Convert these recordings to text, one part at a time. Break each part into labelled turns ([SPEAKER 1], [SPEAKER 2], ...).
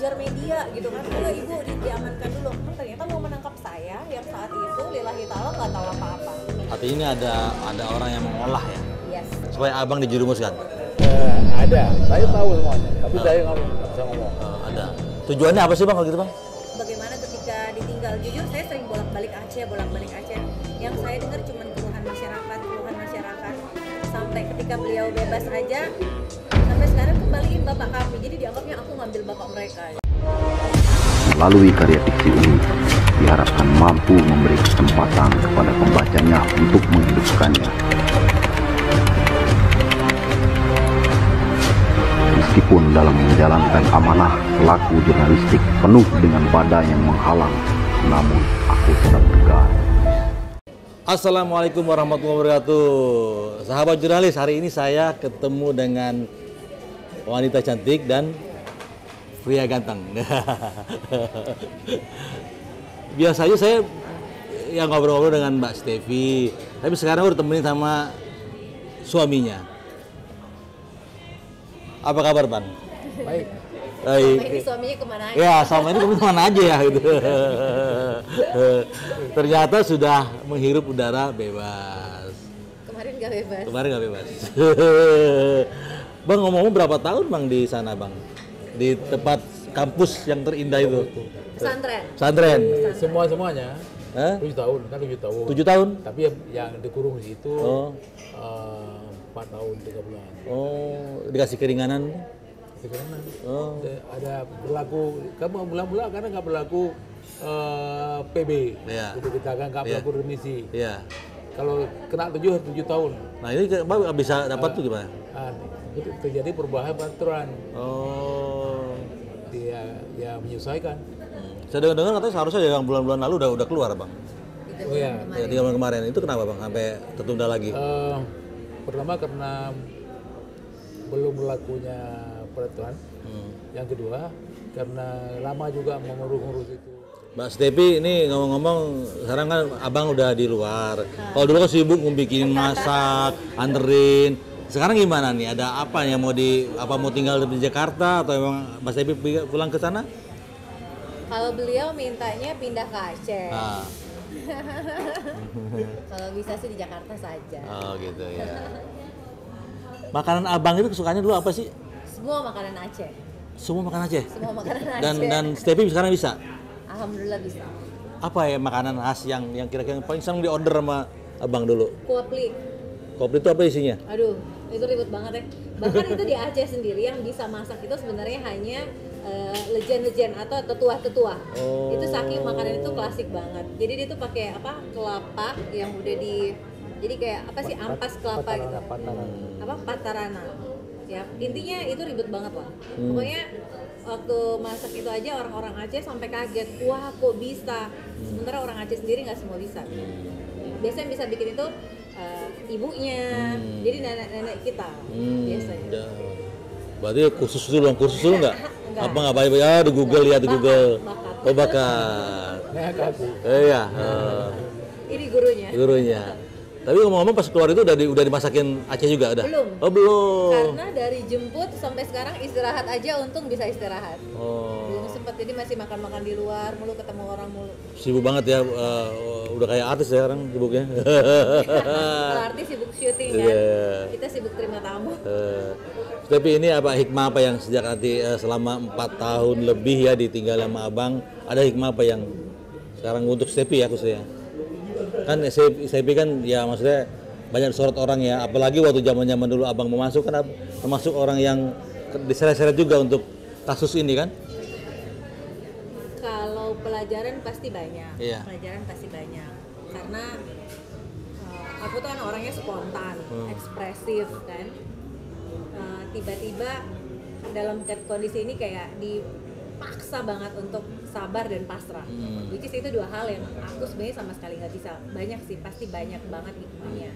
[SPEAKER 1] dikejar media gitu kan, enggak ibu diamankan dulu. Ternyata mau menangkap saya yang saat itu lillahi ta'ala nggak tahu apa-apa.
[SPEAKER 2] Artinya ini ada orang yang mengolah ya,
[SPEAKER 1] Yes.
[SPEAKER 2] supaya abang dijerumuskan.
[SPEAKER 3] Ada, saya tahu semuanya, tapi saya nggak bisa ngomong.
[SPEAKER 2] Ada. Tujuannya apa sih bang kalau gitu bang?
[SPEAKER 1] Bagaimana ketika ditinggal, jujur saya sering bolak-balik Aceh. Yang saya dengar cuma keluhan masyarakat. Sampai ketika beliau bebas aja, sampai sekarang kembaliin bapak kami. Jadi dianggapnya aku ngambil bapak mereka.
[SPEAKER 4] Melalui karya fiksi ini, diharapkan mampu memberi kesempatan kepada pembacanya untuk menghidupkannya. Meskipun dalam menjalankan amanah pelaku jurnalistik penuh dengan badai yang menghalang, namun aku tetap tegar.
[SPEAKER 2] Assalamualaikum warahmatullahi wabarakatuh. Sahabat jurnalis, hari ini saya ketemu dengan wanita cantik dan pria ganteng. Biasanya saya yang ngobrol-ngobrol dengan Mbak Stevi, tapi sekarang udah temenin sama suaminya. Apa kabar, Bang?
[SPEAKER 3] Baik.
[SPEAKER 2] Baik.
[SPEAKER 1] Ini suaminya kemana aja?
[SPEAKER 2] Ya, sama ini kamu kemana aja ya gitu. Ternyata sudah menghirup udara bebas.
[SPEAKER 1] Kemarin nggak bebas.
[SPEAKER 2] Kemarin nggak bebas. Bang, ngomong-ngomong berapa tahun Bang di sana Bang? Di tempat kampus yang terindah itu?
[SPEAKER 1] Pesantren.
[SPEAKER 2] Pesantren.
[SPEAKER 3] Semuanya.
[SPEAKER 2] Hah?
[SPEAKER 3] 7 tahun, kan 7 tahun.
[SPEAKER 2] 7 tahun?
[SPEAKER 3] Tapi yang dikurung di situ
[SPEAKER 2] Oh.
[SPEAKER 3] 4 tahun 3 bulan.
[SPEAKER 2] Oh, dikasih keringanan?
[SPEAKER 3] Karena
[SPEAKER 2] Oh.
[SPEAKER 3] ada berlaku, kamu bulan-bulan karena nggak berlaku PB.
[SPEAKER 2] Iya.
[SPEAKER 3] Untuk kita kan nggak
[SPEAKER 2] Iya.
[SPEAKER 3] berlaku remisi.
[SPEAKER 2] Iya.
[SPEAKER 3] Kalau kena 7 tahun.
[SPEAKER 2] Nah ini Bang bisa dapat tuh gimana?
[SPEAKER 3] Itu terjadi perubahan peraturan.
[SPEAKER 2] Oh.
[SPEAKER 3] Dia ya menyesuaikan.
[SPEAKER 2] Saya dengar katanya seharusnya yang bulan-bulan lalu udah keluar Bang.
[SPEAKER 1] Tiga
[SPEAKER 3] Oh
[SPEAKER 1] bulan
[SPEAKER 3] iya.
[SPEAKER 1] kemarin.
[SPEAKER 2] Ya, 3 bulan kemarin. Itu kenapa Bang sampai tertunda lagi?
[SPEAKER 3] Pertama karena belum berlakunya peraturan. Yang kedua karena lama juga mengurus itu.
[SPEAKER 2] Mbak Stevi, ini ngomong-ngomong, sekarang kan abang udah di luar. Kalau dulu kan sibuk bikin masak, anterin. Sekarang gimana nih? Ada apa yang mau tinggal di Jakarta atau emang Mbak Stevi pulang ke sana?
[SPEAKER 1] Kalau beliau mintanya pindah ke Aceh.
[SPEAKER 2] Nah,
[SPEAKER 1] Kalau bisa sih di Jakarta saja.
[SPEAKER 2] oh gitu ya. Makanan abang itu kesukaannya dulu apa sih?
[SPEAKER 1] Semua makanan Aceh.
[SPEAKER 2] Semua makan Aceh.
[SPEAKER 1] Semua makanan Aceh.
[SPEAKER 2] Dan Stevi sekarang bisa.
[SPEAKER 1] Alhamdulillah bisa.
[SPEAKER 2] Apa ya makanan khas yang kira-kira paling sering di order sama abang dulu?
[SPEAKER 1] Kuapli.
[SPEAKER 2] Kopi itu apa isinya?
[SPEAKER 1] Aduh, itu ribet banget ya. Bahkan itu di Aceh sendiri yang bisa masak itu sebenarnya hanya legend-legend atau tetua-tetua.
[SPEAKER 2] Oh.
[SPEAKER 1] Itu saking makanan itu klasik banget. Jadi dia tuh pakai apa? Kelapa yang udah jadi kayak apa sih ampas kelapa gitu. Apa patarana. Ya, intinya itu ribet banget lah. Pokoknya waktu masak itu aja orang-orang Aceh sampai kaget. Wah, kok bisa? Sementara orang Aceh sendiri nggak semua bisa. Biasanya bisa bikin itu ibunya, jadi nenek-nenek kita biasanya.
[SPEAKER 2] Ya. Berarti kursus dulu nggak?
[SPEAKER 1] Enggak.
[SPEAKER 2] Apa nggak baik? Ya di Google lihat di
[SPEAKER 1] Bakat,
[SPEAKER 2] Google.
[SPEAKER 1] bakat.
[SPEAKER 2] Oh bakat.
[SPEAKER 3] Nah, aku.
[SPEAKER 2] Iya.
[SPEAKER 1] Ini gurunya.
[SPEAKER 2] Gurunya. Tapi ngomong-ngomong pas keluar itu udah dimasakin Aceh juga udah?
[SPEAKER 1] Belum.
[SPEAKER 2] Oh belum.
[SPEAKER 1] Karena dari jemput sampai sekarang istirahat aja, untung bisa istirahat.
[SPEAKER 2] Oh.
[SPEAKER 1] Belum sempat, jadi masih makan-makan di luar mulu, ketemu orang mulu.
[SPEAKER 2] Sibuk banget ya. Udah kayak artis ya sekarang sibuknya.
[SPEAKER 1] Kalau artis sibuk syuting kan,
[SPEAKER 2] Iya.
[SPEAKER 1] kita sibuk terima tamu.
[SPEAKER 2] Tapi ini apa hikmah apa yang sejak nanti selama 4 tahun lebih ya ditinggal sama abang, ada hikmah apa yang sekarang untuk Stevi ya khususnya? Kan Stevi kan ya maksudnya banyak disorot orang ya, apalagi waktu zaman dulu abang mau masuk kan termasuk orang yang diseret-seret juga untuk kasus ini kan?
[SPEAKER 1] Kalau pelajaran pasti banyak,
[SPEAKER 2] Iya.
[SPEAKER 1] pelajaran pasti banyak. Karena aku tuh kan orangnya spontan, ekspresif kan. Tiba-tiba dalam kondisi ini kayak dipaksa banget untuk sabar dan pasrah. Which is itu dua hal yang aku sebenarnya sama sekali nggak bisa. Banyak sih, pasti banyak banget hikmahnya.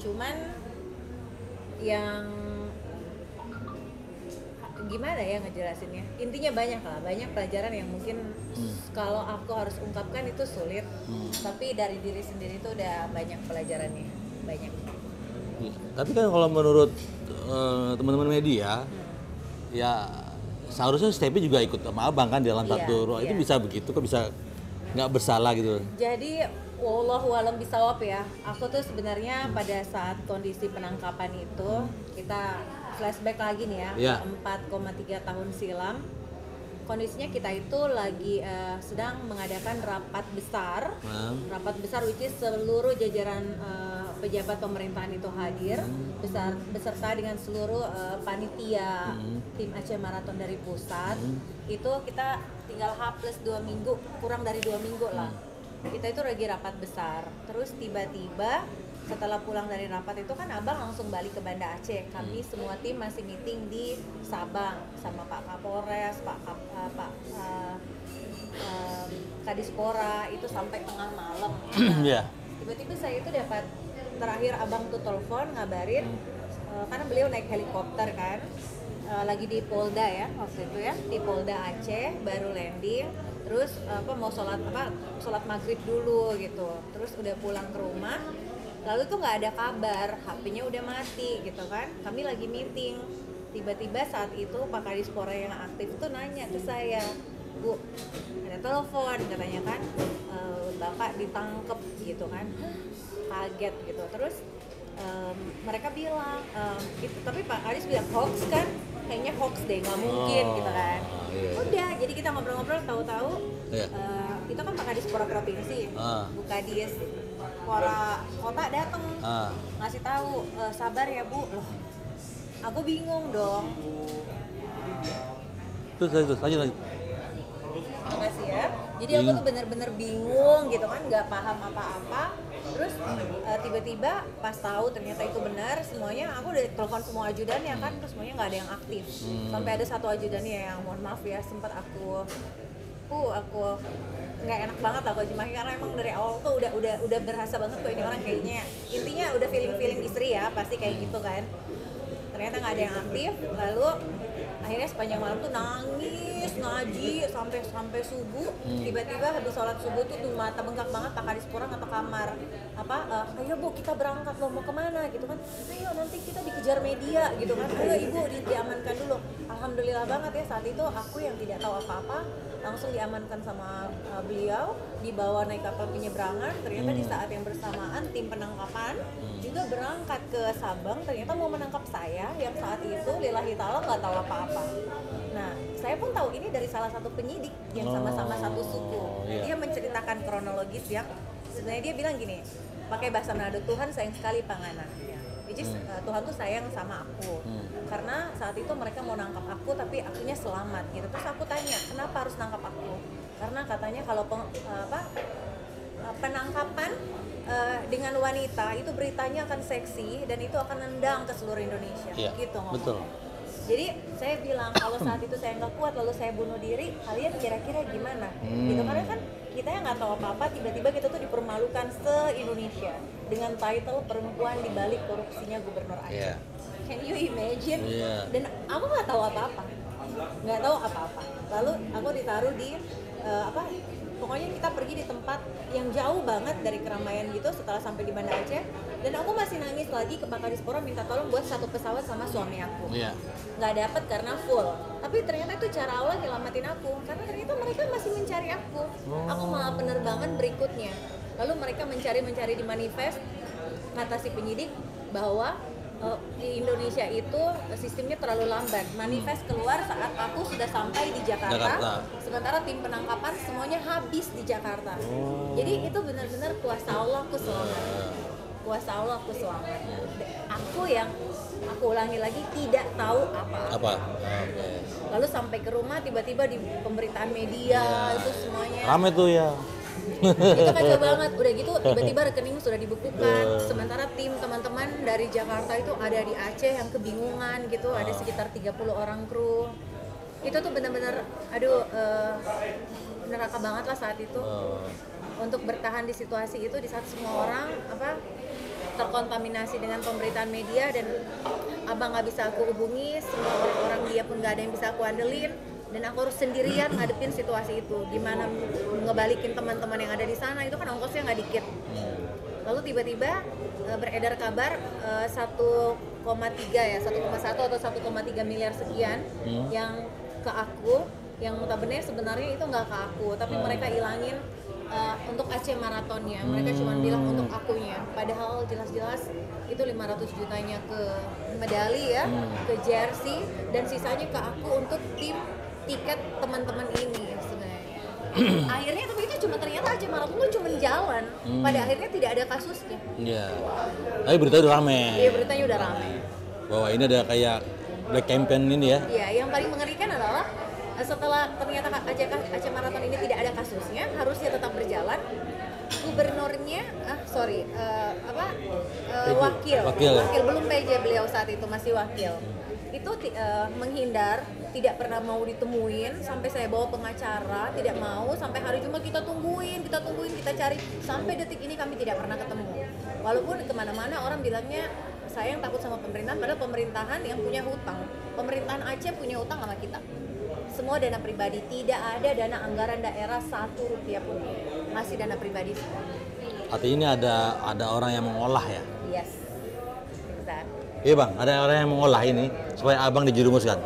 [SPEAKER 1] Cuman yang gimana ya ngejelasinnya, intinya banyak lah, banyak pelajaran yang mungkin kalau aku harus ungkapkan itu sulit, tapi dari diri sendiri itu udah banyak pelajarannya, banyak.
[SPEAKER 2] Tapi kan kalau menurut teman-teman media ya seharusnya Stepi juga ikut sama abang kan di dalam
[SPEAKER 1] Iya,
[SPEAKER 2] satu ruang. Itu
[SPEAKER 1] iya.
[SPEAKER 2] bisa begitu, kok bisa nggak bersalah gitu?
[SPEAKER 1] Jadi wallahu alam bisawab ya. Aku tuh sebenarnya pada saat kondisi penangkapan itu kita flashback lagi nih ya,
[SPEAKER 2] Iya.
[SPEAKER 1] 4,3 tahun silam. Kondisinya kita itu lagi sedang mengadakan rapat besar. Rapat besar which is seluruh jajaran pejabat pemerintahan itu hadir beserta dengan seluruh panitia tim Aceh Marathon dari pusat. Itu kita tinggal H+2 minggu, kurang dari 2 minggu lah. Kita itu lagi rapat besar. Terus tiba-tiba setelah pulang dari rapat itu kan abang langsung balik ke Banda Aceh. Kami semua tim masih meeting di Sabang sama Pak Kapolres, Kadispora itu sampai tengah malam.
[SPEAKER 2] Iya.
[SPEAKER 1] Tiba-tiba saya itu dapat terakhir abang tuh telepon ngabarin karena beliau naik helikopter kan, lagi di Polda ya waktu itu ya, di Polda Aceh baru landing. Terus mau sholat maghrib dulu gitu. Terus udah pulang ke rumah. Lalu tuh nggak ada kabar, HP-nya udah mati gitu kan. Kami lagi meeting. Tiba-tiba saat itu Pak Kadispora yang aktif tuh nanya ke saya, Bu, ada telepon katanya kan, Bapak ditangkep gitu kan. Kaget gitu. Terus mereka bilang, gitu. Tapi Pak Kadis bilang hoax kan, kayaknya hoax deh, nggak mungkin gitu kan.
[SPEAKER 2] Iya.
[SPEAKER 1] Udah, jadi kita ngobrol-ngobrol, tahu-tahu
[SPEAKER 2] Iya.
[SPEAKER 1] itu kan Pak Kadispora provinsi, Bu Kadis Pora kota datang ngasih tahu, sabar ya Bu. Loh, aku bingung dong.
[SPEAKER 2] Terus lanjut.
[SPEAKER 1] Makasih ya. Jadi aku tuh bener-bener bingung gitu kan, nggak paham apa-apa. Terus tiba-tiba pas tahu ternyata itu benar semuanya, aku udah telepon semua ajudannya kan, terus semuanya nggak ada yang aktif. Sampai ada satu ajudannya yang mohon maaf ya, sempat aku nggak enak banget lah kalau Jimahi, karena emang dari awal tuh udah berasa banget kok ini orang kayaknya, intinya udah feeling istri ya pasti kayak gitu kan. Ternyata nggak ada yang aktif. Lalu akhirnya sepanjang malam tuh nangis ngaji sampai subuh. Tiba-tiba habis sholat subuh tuh mata bengkak banget, Pak Kadispora ngetok kamar, ayo Bu kita berangkat loh, mau kemana gitu kan, ayo nanti kita dikejar media gitu kan, ayo Ibu diamankan dulu. Alhamdulillah banget ya, saat itu aku yang tidak tahu apa-apa langsung diamankan sama beliau, dibawa naik kapal penyeberangan. Ternyata di saat yang bersamaan tim penangkapan juga berangkat ke Sabang, ternyata mau menangkap saya yang saat itu lillahi ta'ala nggak tahu apa-apa. Nah, saya pun tahu ini dari salah satu penyidik yang sama-sama satu suku. Dia menceritakan kronologis yang sebenarnya dia bilang gini, pakai bahasa Manado, Tuhan sayang sekali Pangana. Which is, Tuhan tuh sayang sama aku. Karena saat itu mereka mau nangkap aku tapi akunya selamat gitu. Terus aku tanya, kenapa harus nangkap aku? Karena katanya kalau penangkapan dengan wanita itu beritanya akan seksi dan itu akan nendang ke seluruh Indonesia. Gitu ngomong.
[SPEAKER 2] Betul.
[SPEAKER 1] Jadi saya bilang kalau saat itu saya nggak kuat lalu saya bunuh diri, kalian kira-kira gimana? Gitu, karena kan kita yang nggak tahu apa-apa, tiba-tiba kita tuh dipermalukan se-Indonesia dengan title perempuan di balik korupsinya Gubernur Aceh. Can you imagine? Dan aku nggak tahu apa-apa, Lalu aku ditaruh di pokoknya kita pergi di tempat yang jauh banget dari keramaian gitu. Setelah sampai di Banda Aceh, dan aku masih nangis lagi ke Pak Kadispora minta tolong buat satu pesawat sama suami aku. Nggak dapet karena full. Tapi ternyata itu cara Allah nyelamatin aku, karena ternyata mereka masih mencari aku. Aku malah penerbangan berikutnya. Lalu mereka mencari di manifest, kata si penyidik bahwa di Indonesia itu sistemnya terlalu lambat. Manifest keluar saat aku sudah sampai di Jakarta. Sementara tim penangkapan semuanya habis di Jakarta. Jadi itu benar-benar kuasa Allah aku selamat. Aku ulangi lagi, tidak tahu apa. Lalu sampai ke rumah tiba-tiba di pemberitaan media itu semuanya
[SPEAKER 2] Rame tuh ya.
[SPEAKER 1] itu kacau banget. Udah gitu tiba-tiba rekening sudah dibukukan, sementara tim teman-teman dari Jakarta itu ada di Aceh yang kebingungan gitu. Ada sekitar 30 orang kru. Itu tuh benar-benar neraka banget lah saat itu. Untuk bertahan di situasi itu, di saat semua orang terkontaminasi dengan pemberitaan media dan abang nggak bisa aku hubungi, semua orang dia pun nggak ada yang bisa aku andelin, dan aku harus sendirian ngadepin situasi itu. Gimana ngebalikin teman-teman yang ada di sana, itu kan ongkosnya nggak dikit. Lalu tiba-tiba beredar kabar 1,1 atau 1,3 miliar sekian yang ke aku yang notabene sebenarnya itu nggak ke aku, tapi mereka ilangin untuk Aceh maratonnya. Mereka cuma bilang untuk akunya, padahal jelas-jelas itu 500 jutanya ke medali ya, ke jersey, dan sisanya ke aku untuk tim tiket teman-teman ini sebenarnya. Akhirnya tapi itu cuma ternyata Aceh maraton itu cuma jalan. Pada akhirnya tidak ada kasusnya.
[SPEAKER 2] Iya. Tapi beritanya udah rame.
[SPEAKER 1] Iya, beritanya udah rame.
[SPEAKER 2] Bahwa ini ada kayak black campaign ini ya.
[SPEAKER 1] Iya, yang paling mengerikan adalah setelah ternyata Aceh Marathon ini tidak ada kasusnya, harusnya tetap berjalan. Gubernurnya, wakil belum PJ beliau saat itu, masih wakil. Itu menghindar, tidak pernah mau ditemuin, sampai saya bawa pengacara, tidak mau, sampai hari Jumat kita tungguin, kita cari, sampai detik ini kami tidak pernah ketemu. Walaupun kemana-mana orang bilangnya saya yang takut sama pemerintahan, padahal pemerintahan yang punya hutang. Pemerintahan Aceh punya hutang sama kita. Semua dana pribadi, tidak ada dana anggaran daerah 1 rupiah pun, masih dana pribadi semua.
[SPEAKER 2] Artinya ini ada orang yang mengolah ya.
[SPEAKER 1] Yes, exact.
[SPEAKER 2] Iya bang, ada orang yang mengolah ini supaya abang dijerumuskan.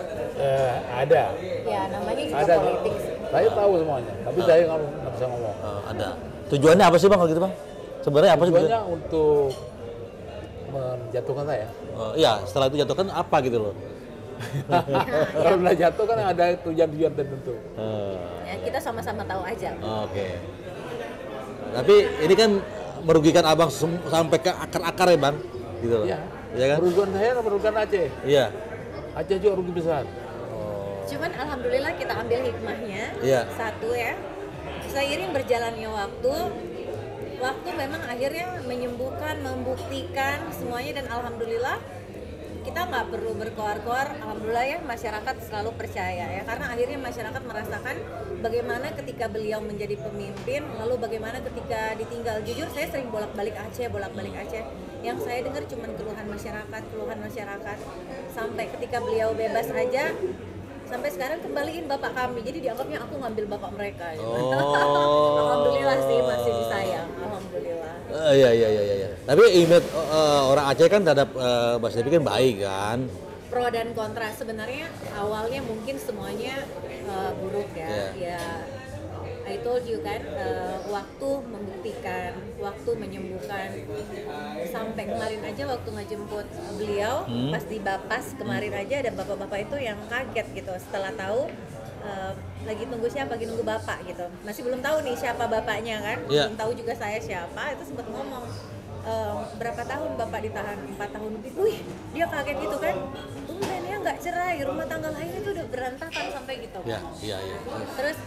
[SPEAKER 3] Ada.
[SPEAKER 1] Ya namanya juga
[SPEAKER 3] Ada.
[SPEAKER 1] politik sih.
[SPEAKER 3] Saya tahu semuanya, tapi saya nggak bisa ngomong.
[SPEAKER 2] Ada. Tujuannya apa sih bang kalau gitu bang? Sebenarnya apa sih?
[SPEAKER 3] Tujuannya untuk menjatuhkan saya.
[SPEAKER 2] Iya, setelah itu jatuhkan apa gitu loh?
[SPEAKER 3] Kalau udah jatuh kan ada tujuan-tujuan tertentu.
[SPEAKER 1] Ya, kita sama-sama tahu aja.
[SPEAKER 2] Oke. Tapi ini kan merugikan abang sampai ke akar-akar ya bang, gitu loh.
[SPEAKER 3] Iya.
[SPEAKER 2] Iya kan?
[SPEAKER 3] Merugikan saya, merugikan Aceh.
[SPEAKER 2] Iya.
[SPEAKER 3] Aceh juga rugi besar.
[SPEAKER 1] Cuman alhamdulillah kita ambil hikmahnya.
[SPEAKER 2] Iya.
[SPEAKER 1] Satu ya, seiring berjalannya waktu memang akhirnya menyembuhkan, membuktikan semuanya, dan alhamdulillah kita nggak perlu berkoar-koar. Alhamdulillah ya, masyarakat selalu percaya ya, karena akhirnya masyarakat merasakan bagaimana ketika beliau menjadi pemimpin, lalu bagaimana ketika ditinggal. Jujur saya sering bolak-balik Aceh. Yang saya dengar cuma keluhan masyarakat, sampai ketika beliau bebas aja, sampai sekarang kembaliin bapak kami, jadi dianggapnya aku ngambil bapak mereka gitu. Alhamdulillah sih masih disayang, alhamdulillah.
[SPEAKER 2] Iya. Tapi image orang Aceh kan terhadap Mbak Stepi kan baik kan.
[SPEAKER 1] Pro dan kontra sebenarnya, awalnya mungkin semuanya buruk ya. Ya I told you kan, waktu membuktikan, waktu menyembuhkan. Sampai kemarin aja waktu ngejemput beliau pas di Bapas kemarin aja, ada bapak-bapak itu yang kaget gitu setelah tahu lagi tunggu siapa, lagi nunggu bapak gitu. Masih belum tahu nih siapa bapaknya kan, belum tahu juga saya siapa. Itu sempat ngomong, berapa tahun bapak ditahan? 4 tahun lebih. Wih, dia kaget gitu kan. Tumben ya nggak cerai, rumah tangga lain itu udah berantakan sampai gitu.
[SPEAKER 2] Iya.
[SPEAKER 1] Terus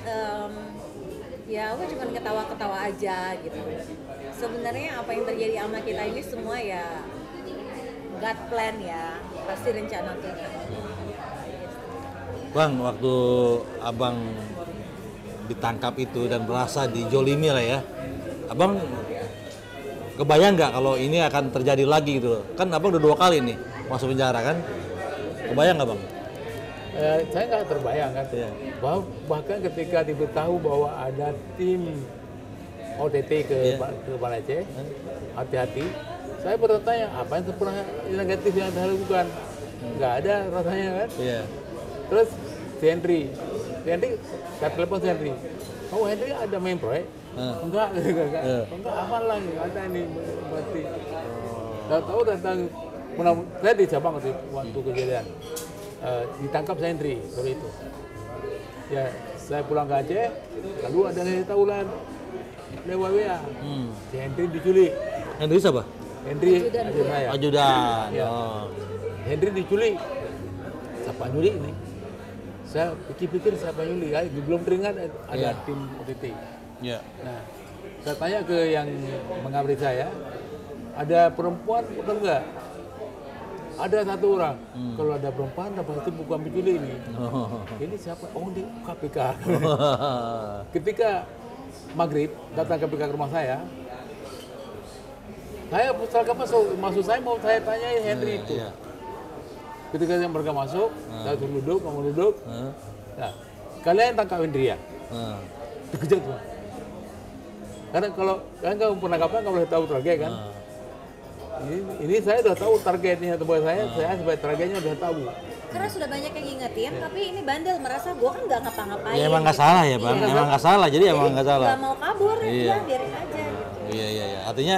[SPEAKER 1] ya aku cuma ketawa-ketawa aja gitu. Sebenarnya apa yang terjadi sama kita ini semua ya God plan ya, pasti rencana Tuhan.
[SPEAKER 2] Bang, waktu abang ditangkap itu dan merasa dijolimi lah ya, abang kebayang nggak kalau ini akan terjadi lagi gitu loh? Kan abang udah 2 kali nih masuk penjara kan? Kebayang nggak bang?
[SPEAKER 3] Saya nggak terbayang kan.
[SPEAKER 2] Iya.
[SPEAKER 3] Bahkan ketika diberitahu bahwa ada tim OTT ke Banda Aceh, hati-hati. Saya bertanya, apa yang pernah negatif yang saya lakukan? Nggak ada rasanya kan.
[SPEAKER 2] Iya.
[SPEAKER 3] Terus si Henry, saya telepon si Henry. Oh, Henry ada main proyek? Enggak. Enggak, apa lagi? Ada ini berarti. Tahu tentang saya di Sabang waktu kejadian. Ditangkap si Henry sore itu. Ya, saya pulang ke Aceh, lalu ada yang tahulan lewat WA. Si Henry diculik.
[SPEAKER 2] Henry siapa?
[SPEAKER 3] Henry ajudan saya.
[SPEAKER 2] Ajudan.
[SPEAKER 3] Ya. Henry diculik. Siapa nyulik ini? Saya pikir-pikir siapa nyulik. Belum teringat ada tim OTT.
[SPEAKER 2] Iya.
[SPEAKER 3] Nah, saya tanya ke yang mengabari saya, ada perempuan bukan enggak? Ada 1 orang. Kalau ada perempuan, pasti bukan penculik ini. Ini siapa? Oh, di KPK. Ketika maghrib datang KPK ke rumah saya pusaka masuk saya mau saya tanyain Henry itu.
[SPEAKER 2] Iya.
[SPEAKER 3] Ketika mereka masuk, saya suruh duduk, kamu duduk. Nah, kalian tangkap Henry ya? Dikejar tuh. Karena kalau kamu pernah kapan kamu boleh tahu target kan? Ini saya udah tahu targetnya tempat saya sebagai targetnya udah tahu.
[SPEAKER 1] karena sudah banyak yang ngingetin, tapi ini bandel merasa gue kan nggak ngapa-ngapain.
[SPEAKER 2] Ya emang nggak
[SPEAKER 1] gitu.
[SPEAKER 2] salah ya bang,
[SPEAKER 1] Iya.
[SPEAKER 2] emang nggak salah, jadi emang nggak salah.
[SPEAKER 1] Nggak mau kabur,
[SPEAKER 2] Iya.
[SPEAKER 1] ya biarin aja gitu.
[SPEAKER 2] Iya. Artinya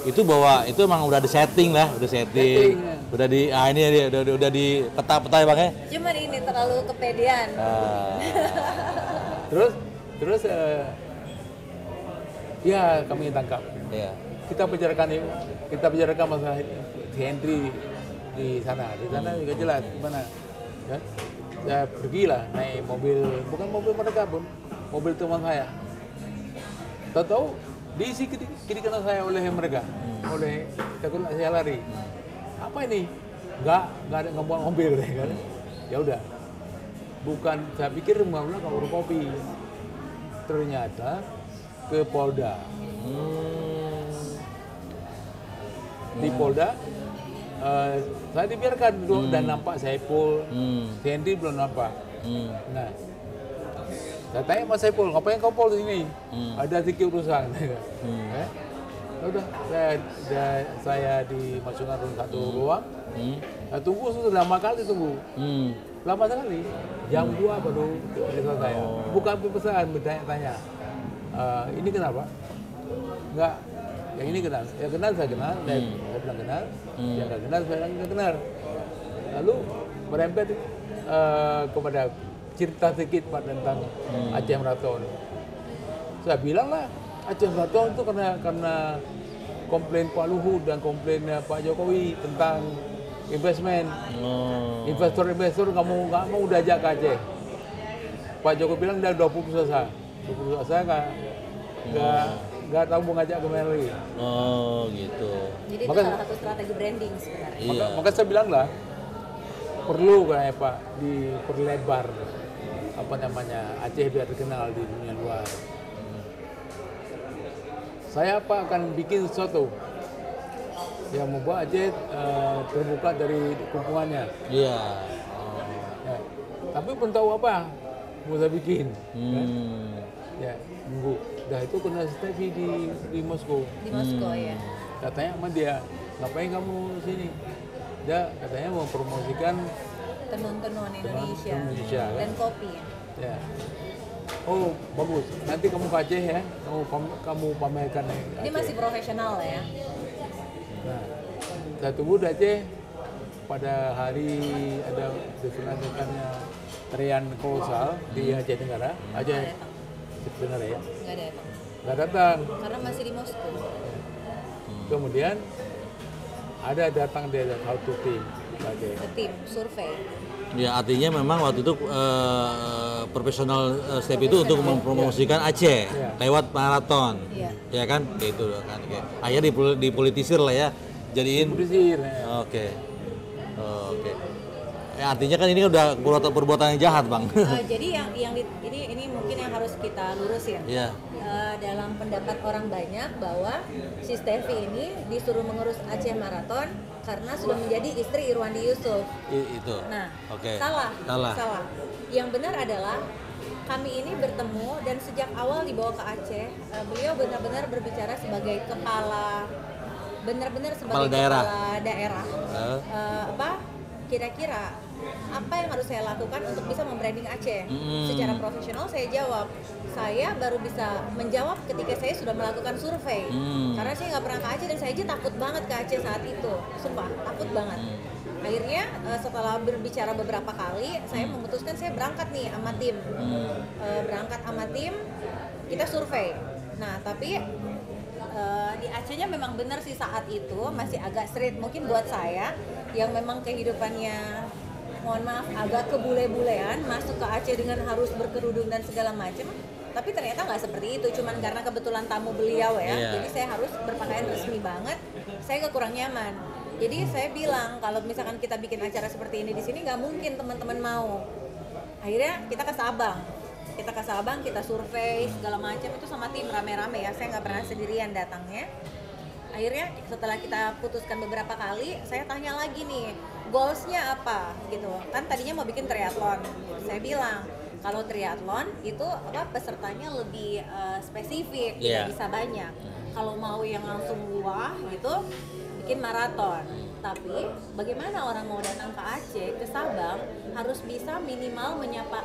[SPEAKER 2] itu bahwa itu emang udah di setting lah, udah setting, udah di ini dia udah di peta-peta ya bang ya.
[SPEAKER 1] Cuman ini terlalu kepedean.
[SPEAKER 3] Terus ya kami tangkap.
[SPEAKER 2] Iya.
[SPEAKER 3] Kita bicarakan masalah si Henry di sana juga jelas gimana kan. Saya pergilah naik mobil, bukan mobil mereka pun, mobil teman saya. Tahu diisi kiri kanan saya oleh mereka, oleh takut saya lari. Apa ini? Nggak buang mobil kan? Ya udah. Bukan, saya pikir maulah kabur kopi. Ternyata ke Polda. Di Polda saya dibiarkan dulu dan nampak Saiful, Henry belum nampak. Nah, saya tanya Mas Saiful, ngapain kau Pol di sini? Ada sedikit urusan. Udah, saya dimasukkan satu ruang. Saya tunggu sudah lama kali tunggu. Lama sekali. Jam 2 baru telepon saya. Bukan pesan, bertanya-tanya. Ini kenapa? Enggak. Yang ini kenal. Ya kenal saya kenal. Saya bilang kenal. Yang nggak kenal saya bilang nggak kenal. Lalu merembet kepada cerita sedikit Pak tentang Aceh Marathon. Saya bilang lah Aceh Marathon itu karena komplain Pak Luhut dan komplain Pak Jokowi tentang investment. Investor nggak mau udah ajak ke Aceh. Pak Jokowi bilang udah 20 selesai. 20 selesai nggak tahu mau ngajak kemana lagi.
[SPEAKER 2] Oh gitu.
[SPEAKER 1] Jadi itu salah satu strategi branding sebenarnya.
[SPEAKER 2] Iya.
[SPEAKER 3] Maka saya bilang lah perlu kayak Pak diperlebar apa namanya Aceh biar terkenal di dunia luar. Saya akan bikin sesuatu yang membuat Aceh terbuka dari kumpulannya.
[SPEAKER 2] Iya.
[SPEAKER 3] Ya. Tapi belum tahu apa mau saya bikin. Kan? Ya, nunggu. Dah itu kena Steffi di Moskow.
[SPEAKER 1] Di Moskow ya.
[SPEAKER 3] Katanya sama dia, ngapain kamu sini? Dia katanya mau promosikan
[SPEAKER 1] Tenun-tenun Indonesia.
[SPEAKER 3] Indonesia, kan?
[SPEAKER 1] Dan kopi ya.
[SPEAKER 3] ya. Oh, bagus. Nanti kamu ke Aceh ya. Kamu pamerkan Aceh.
[SPEAKER 1] Ini masih profesional ya.
[SPEAKER 3] Nah, saya tunggu di Aceh pada hari ada diselenggarakannya tarian kolosal di Aceh Tenggara. Aceh Tenggara ya.
[SPEAKER 1] Nggak datang.
[SPEAKER 3] Nggak datang.
[SPEAKER 1] Karena masih di Moskow.
[SPEAKER 3] Kemudian ada datang dia satu tim Aceh.
[SPEAKER 1] Ke tim survei.
[SPEAKER 2] Ya artinya memang waktu itu profesional step itu untuk mempromosikan Aceh lewat maraton.
[SPEAKER 1] Iya.
[SPEAKER 2] Ya kan? Kayak itu kan. Kayak akhirnya dipolitisir lah ya. Jadiin.
[SPEAKER 3] Produsir.
[SPEAKER 2] Oke. Ya, artinya kan ini udah perbuatan yang jahat, Bang.
[SPEAKER 1] Jadi ini mungkin yang harus kita lurusin.
[SPEAKER 2] Iya.
[SPEAKER 1] Dalam pendapat orang banyak bahwa si Steffi ini disuruh mengurus Aceh Marathon karena sudah menjadi istri Irwandi Yusuf.
[SPEAKER 2] Itu.
[SPEAKER 1] Nah,
[SPEAKER 2] Oke.
[SPEAKER 1] salah.
[SPEAKER 2] Salah.
[SPEAKER 1] Yang benar adalah kami ini bertemu dan sejak awal dibawa ke Aceh, beliau benar-benar berbicara sebagai kepala daerah. Kira-kira apa yang harus saya lakukan untuk bisa membranding Aceh? Secara profesional saya jawab, saya baru bisa menjawab ketika saya sudah melakukan survei. Karena saya nggak pernah ke Aceh dan saya aja takut banget ke Aceh saat itu, sumpah takut banget. Akhirnya setelah berbicara beberapa kali, saya memutuskan saya berangkat nih sama tim, kita survei. Nah tapi di Acehnya memang benar sih saat itu masih agak street mungkin buat saya yang memang kehidupannya mohon maaf agak kebule-bulean masuk ke Aceh dengan harus berkerudung dan segala macam, tapi ternyata nggak seperti itu, cuman karena kebetulan tamu beliau ya, jadi saya harus berpakaian resmi banget, saya kurang nyaman. Jadi saya bilang kalau misalkan kita bikin acara seperti ini di sini nggak mungkin teman-teman mau. Akhirnya kita ke Sabang, kita survei segala macam itu sama tim rame-rame ya, saya nggak pernah sendirian datangnya. Akhirnya setelah kita putuskan beberapa kali, saya tanya lagi nih, goalsnya apa gitu. Kan tadinya mau bikin triathlon. Saya bilang, kalau triathlon itu pesertanya lebih spesifik, tidak bisa banyak. Kalau mau yang langsung wah gitu, bikin maraton. Tapi bagaimana orang mau datang ke Aceh, ke Sabang harus bisa minimal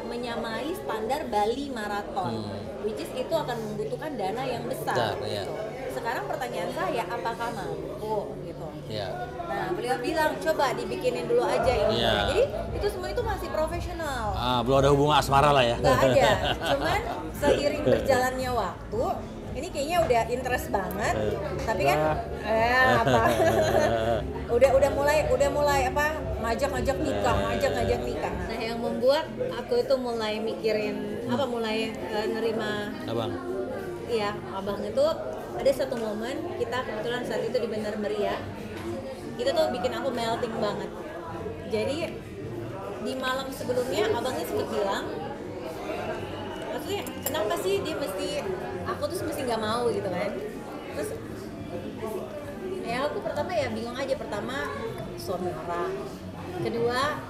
[SPEAKER 1] menyamai standar Bali Marathon, which is itu akan membutuhkan dana yang besar.
[SPEAKER 2] Iya.
[SPEAKER 1] Gitu. Sekarang pertanyaan saya, apakah mampu gitu?
[SPEAKER 2] Iya.
[SPEAKER 1] Nah, beliau bilang coba dibikinin dulu aja ini.
[SPEAKER 2] Iya.
[SPEAKER 1] Jadi itu semua itu masih profesional.
[SPEAKER 2] Belum ada hubungan asmara lah ya.
[SPEAKER 1] Nggak ada. Cuman seiring berjalannya waktu, ini kayaknya udah interest banget. Tapi kan apa? udah mulai apa? ngajak nikah. Nah, yang membuat aku itu mulai mikirin mulai nerima
[SPEAKER 2] Abang.
[SPEAKER 1] Iya, abang itu ada satu momen kita kebetulan saat itu di Bandar Meriah. Itu tuh bikin aku melting banget. Jadi di malam sebelumnya abangnya sempat bilang, maksudnya kenapa sih dia aku tuh mesti nggak mau gitu kan? Terus ya aku pertama ya bingung aja. Pertama suami orang, kedua